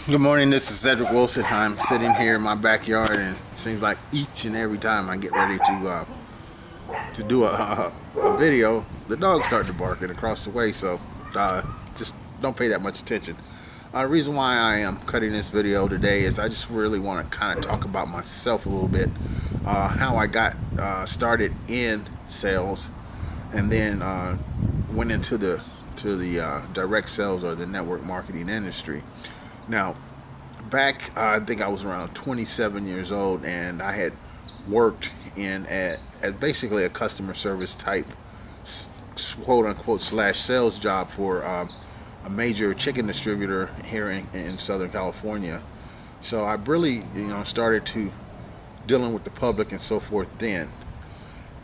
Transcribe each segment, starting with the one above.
Good morning, this is Cedric Wilson. I'm sitting here in my backyard, and it seems like each and every time I get ready to do a video, the dogs start to barking across the way. So just don't pay that much attention. The reason why I am cutting this video today is I just really want to kind of talk about myself a little bit, how I got started in sales, and then went into the direct sales or the network marketing industry. Now, back, I think I was around 27 years old, and I had worked as basically a customer service type, quote unquote, slash sales job for a major chicken distributor here in Southern California. So I really, started to dealing with the public and so forth then.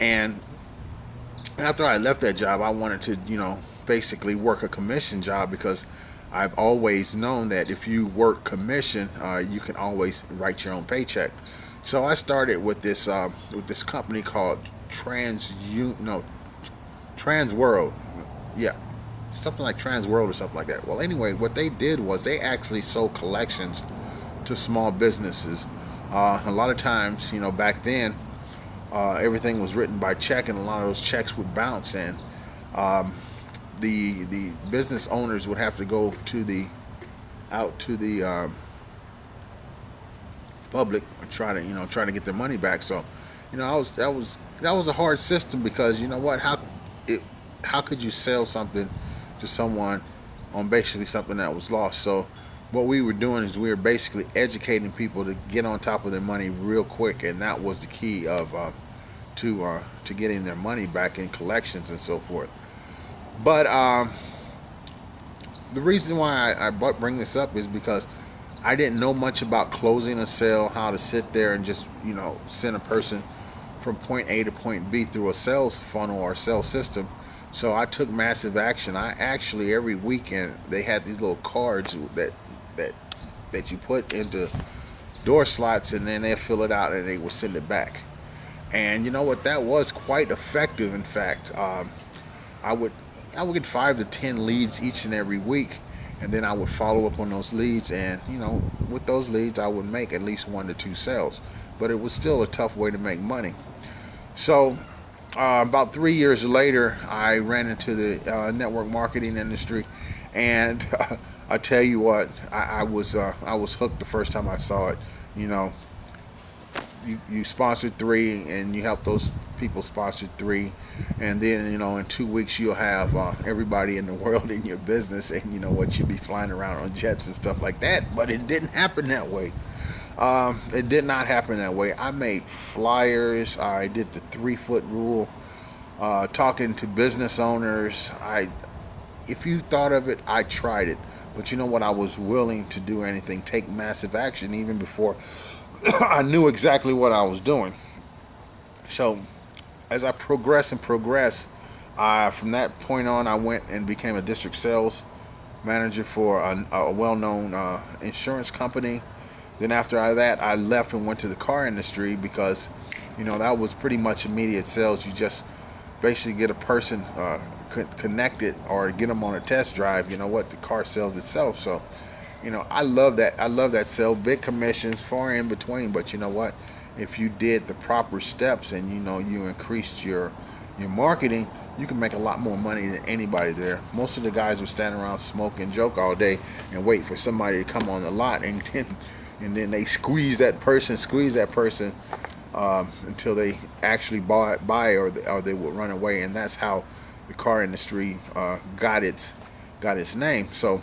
And after I left that job, I wanted to, basically work a commission job, because I've always known that if you work commission, you can always write your own paycheck. So I started with this company called Transworld, yeah, something like Transworld or something like that. Well, anyway, what they did was they actually sold collections to small businesses. A lot of times, back then, everything was written by check, and a lot of those checks would bounce, and the business owners would have to go out to the public and try to get their money back. So, that was a hard system, because you know what, how could you sell something to someone on basically something that was lost? So what we were doing is we were basically educating people to get on top of their money real quick, and that was the key of to getting their money back in collections and so forth. But the reason why I bring this up is because I didn't know much about closing a sale, how to sit there and just send a person from point A to point B through a sales funnel or sales system. So I took massive action. I actually, every weekend, they had these little cards that you put into door slots, and then they fill it out and they would send it back. And you know what, that was quite effective. In fact, I would get 5 to 10 leads each and every week, and then I would follow up on those leads, and with those leads I would make at least 1 to 2 sales. But it was still a tough way to make money. So about 3 years later, I ran into the network marketing industry, and I tell you what, I was hooked the first time I saw it. You sponsored 3, and you help those people sponsor 3, and then in 2 weeks you'll have everybody in the world in your business, and you'll be flying around on jets and stuff like that. But it didn't happen that way. It did not happen that way. I made flyers. I did the 3-foot rule, talking to business owners. If you thought of it, I tried it. But you know what? I was willing to do anything, take massive action, even before I knew exactly what I was doing. So as I progressed, from that point on, I went and became a district sales manager for a well-known insurance company. Then after that, I left and went to the car industry, because that was pretty much immediate sales. You just basically get a person connected, or get them on a test drive. The car sells itself. So I love that. I love that sale. Big commissions, far in between. But you know what? If you did the proper steps, and you increased your marketing, you can make a lot more money than anybody there. Most of the guys would stand around, smoke and joke all day, and wait for somebody to come on the lot, and then they squeeze that person until they actually buy, or they will run away. And that's how the car industry got its name. So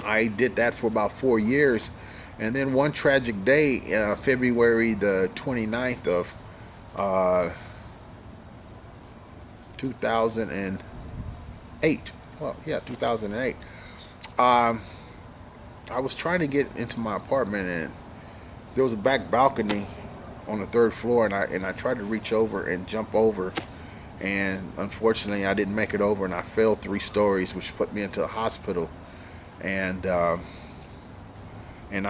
I did that for about 4 years, and then one tragic day, February the 29th of 2008. Well, yeah, 2008. I was trying to get into my apartment, and there was a back balcony on the 3rd floor, and I tried to reach over and jump over, and unfortunately I didn't make it over, and I fell 3 stories, which put me into a hospital. And I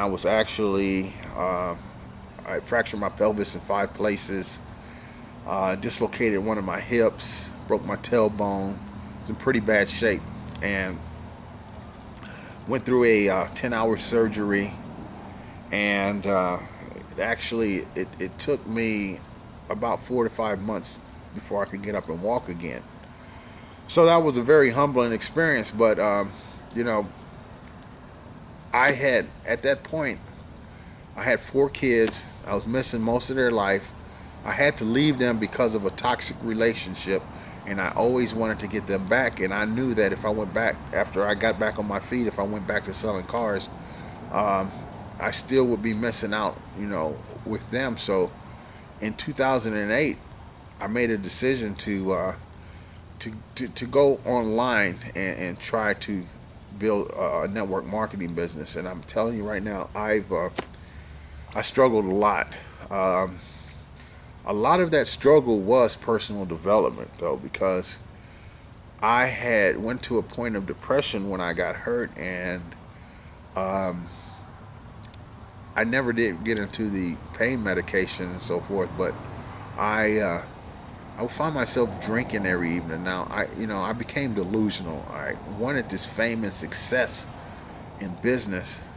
was actually I fractured my pelvis in 5 places, dislocated one of my hips, broke my tailbone. It's in pretty bad shape. And Went through a 10-hour surgery, and actually it took me about 4 to 5 months before I could get up and walk again. So that was a very humbling experience. But you know, I had at that point I had 4 kids. I was missing most of their life. I had to leave them because of a toxic relationship, and I always wanted to get them back. And I knew that if I went back after I got back on my feet, if I went back to selling cars, um, I still would be missing out, with them. So in 2008, I made a decision to go online and try to build a network marketing business. And I'm telling you right now, I struggled a lot. Um, a lot of that struggle was personal development, though, because I had went to a point of depression when I got hurt, and um, I never did get into the pain medication and so forth. But I I would find myself drinking every evening. Now I became delusional. I wanted this fame and success in business,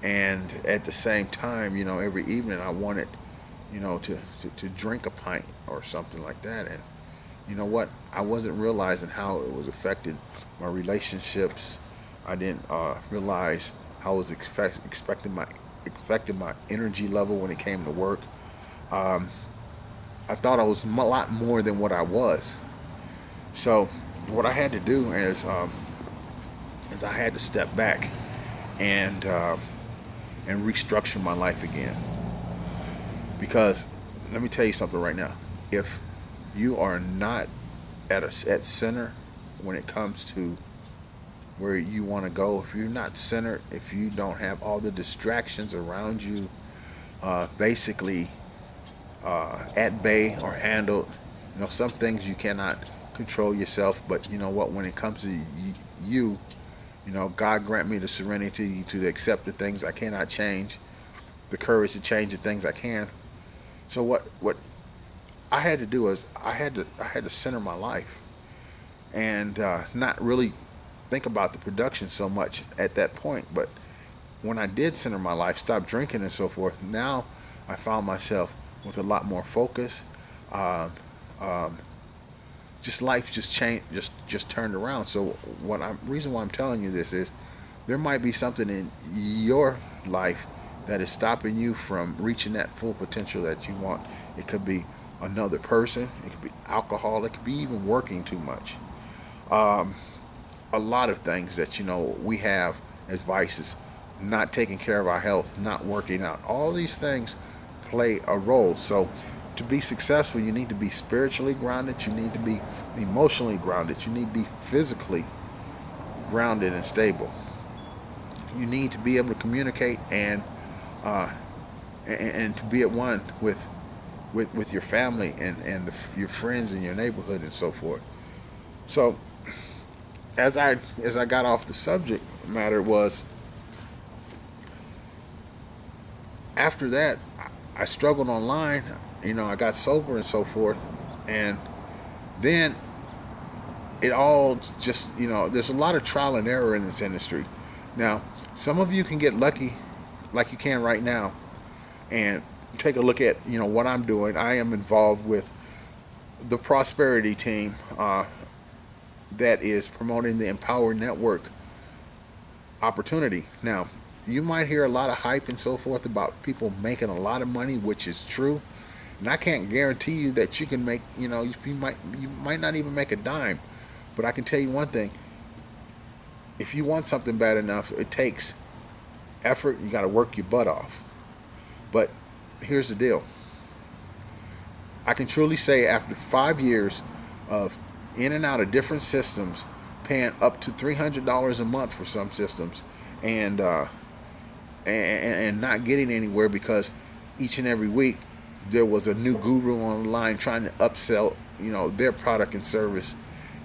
and at the same time, every evening I wanted, to drink a pint or something like that. And you know what? I wasn't realizing how it was affecting my relationships. I didn't realize how it was affecting my energy level when it came to work. Um, I thought I was a lot more than what I was. So what I had to do is I had to step back and and restructure my life again. Because let me tell you something right now. If you are not at center when it comes to where you want to go, if you're not centered, if you don't have all the distractions around you, basically at bay or handled. Some things you cannot control yourself, but you know what? When it comes to you, God grant me the serenity to accept the things I cannot change, the courage to change the things I can. So what I had to do is I had to center my life and not really think about the production so much at that point. But when I did center my life, stop drinking and so forth, now I found myself with a lot more focus. Um, um, just life just changed, just turned around. So reason why I'm telling you this is there might be something in your life that is stopping you from reaching that full potential that you want. It could be another person, it could be alcohol, it could be even working too much. Um, a lot of things that we have as vices, not taking care of our health, not working out. All these things play a role. So to be successful, you need to be spiritually grounded, you need to be emotionally grounded, you need to be physically grounded and stable. You need to be able to communicate uh, and to be at one with your family and your friends in your neighborhood and so forth. So as I got off the subject matter was after that I struggled online. I got sober and so forth, and then it all just there's a lot of trial and error in this industry. Now, some of you can get lucky, like you can right now, and take a look at what I'm doing. I am involved with the Prosperity Team that is promoting the Empower Network opportunity. Now, you might hear a lot of hype and so forth about people making a lot of money, which is true. And I can't guarantee you that you can make, you might not even make a dime. But I can tell you one thing. If you want something bad enough, it takes effort. You got to work your butt off. But here's the deal. I can truly say after 5 years of in and out of different systems, paying up to $300 a month for some systems, and and not getting anywhere because each and every week there was a new guru online trying to upsell their product and service,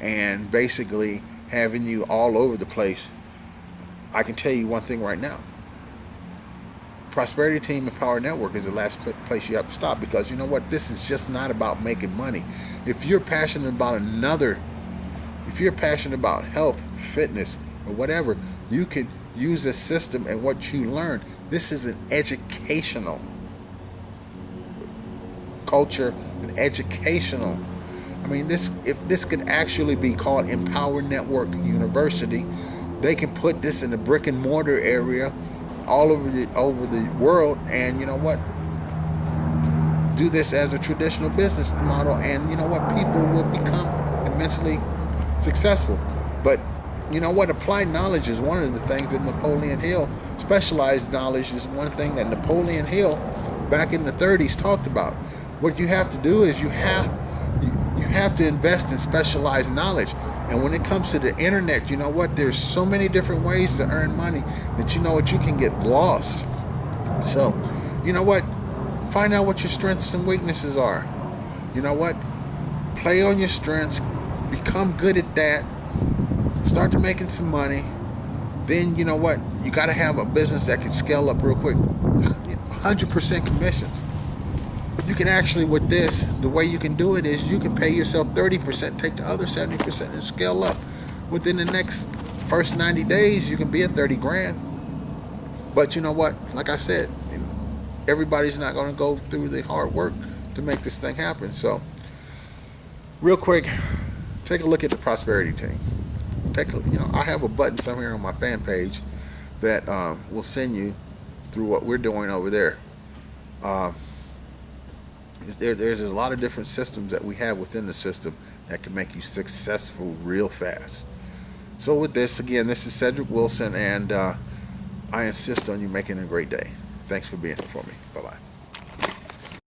and basically having you all over the place. I can tell you one thing right now. Prosperity Team and Power Network is the last place you have to stop, because you know what? This is just not about making money. If you're passionate about health, fitness, or whatever, you can use this system and what you learn. This is an educational culture, an educational. I mean, if this could actually be called Empower Network University, they can put this in the brick and mortar area all over the world, and you know what? Do this as a traditional business model, and you know what? People will become immensely successful. But you know what? Applied knowledge is one of the things that Napoleon Hill, specialized knowledge is one thing that Napoleon Hill back in the 30s talked about. What you have to do is you have to invest in specialized knowledge. And when it comes to the internet, you know what? There's so many different ways to earn money that you know what, you can get lost. So, you know what? Find out what your strengths and weaknesses are. You know what? Play on your strengths. Become good at that. Start to making some money. Then, you know what? You got to have a business that can scale up real quick. 100% commissions. You can actually, with this, the way you can do it is you can pay yourself 30%, take the other 70% and scale up. Within the next first 90 days, you can be at 30 grand. But you know what? Like I said, everybody's not going to go through the hard work to make this thing happen. So, real quick, take a look at the prosperity team. I have a button somewhere on my fan page that will send you through what we're doing over there. There's a lot of different systems that we have within the system that can make you successful real fast. So with this, again, this is Cedric Wilson, and I insist on you making a great day. Thanks for being here for me. Bye-bye.